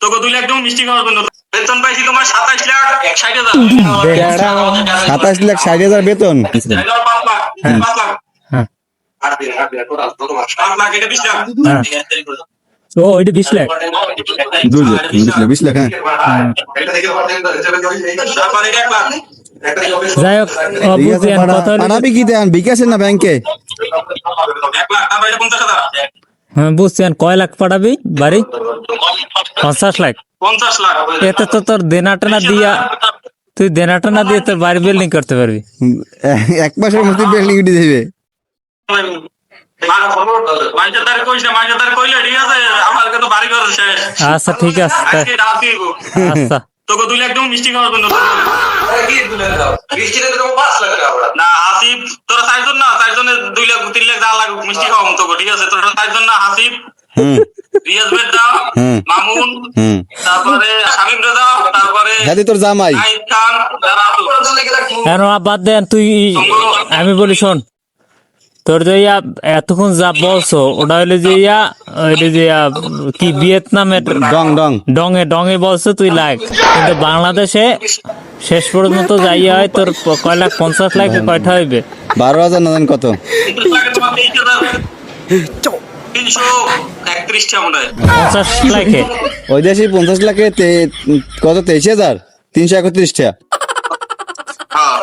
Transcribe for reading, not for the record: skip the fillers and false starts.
তোকে 2 লাখ তুমি মিষ্টি খাওয়ার জন্য বেতন পাইছি তোমার 27 লাখ 60,000 27 লাখ 60,000 বেতন। 5 লাখ 5 লাখ হ্যাঁ 5 লাখ এটা 20 লাখ ও এটা 20 লাখ 20 লাখ হ্যাঁ। তারপরে 1 লাখ যাই হোক বুঝছেন কথা হলো পাঠাবি কি দেন বিকাশে না ব্যাংকে? 1 লাখ তারপরে 50,000 হ্যাঁ বুঝছেন কয় লাখ পাঠাবি বাড়ি 50 লাখ 50 লাখ এতে তো তোর দেনাটানা দিয়া তুই দেনাটানা দিয়ে তোর বাড়ি বিল্ডিং করতে পারবি। এক মাসের মধ্যে বিল্ডিং উঠে যাবে। মাইজা তার কইছ না মাইজা তার কইলে ঠিক আছে আমার কাছে বাড়ি ঘর শেষ আচ্ছা ঠিক আছে আজকে রাত দিব আচ্ছা তোকে 2 লাখ তুমি মিষ্টি খাওয়ার জন্য কি 2 লাখ দাও মিষ্টিতে তো 5 লাখ টাকা না হাসিব তোরা চারজন না চারজনে 2 লাখ 3 লাখ যা লাগে মিষ্টি খাওয়াম তোকে ঠিক আছে তোরা চারজন না হাসিব রিয়াজ বেদ দাও মামুন তারপরে শামিম রে দাও তারপরে হ্যাঁ তোর জামাই আইব খান যারা কেন বাদ দেন তুই আমি বলি শোন তোর যে এতক্ষণ যা বলছো ওটা হইলে যে কি ভিয়েতনামের ডং এ বলছো তুই লাখ কিন্তু বাংলাদেশে শেষ পর্যন্ত যাই হয় তোর কয় লাখ 50 লাখ কয়টা হইবে 12,000 না জান কত 331 টা মনে হয় 50 লাখে ওই দেশে 50 লাখে কত 23,000 331 টাকা। হ্যাঁ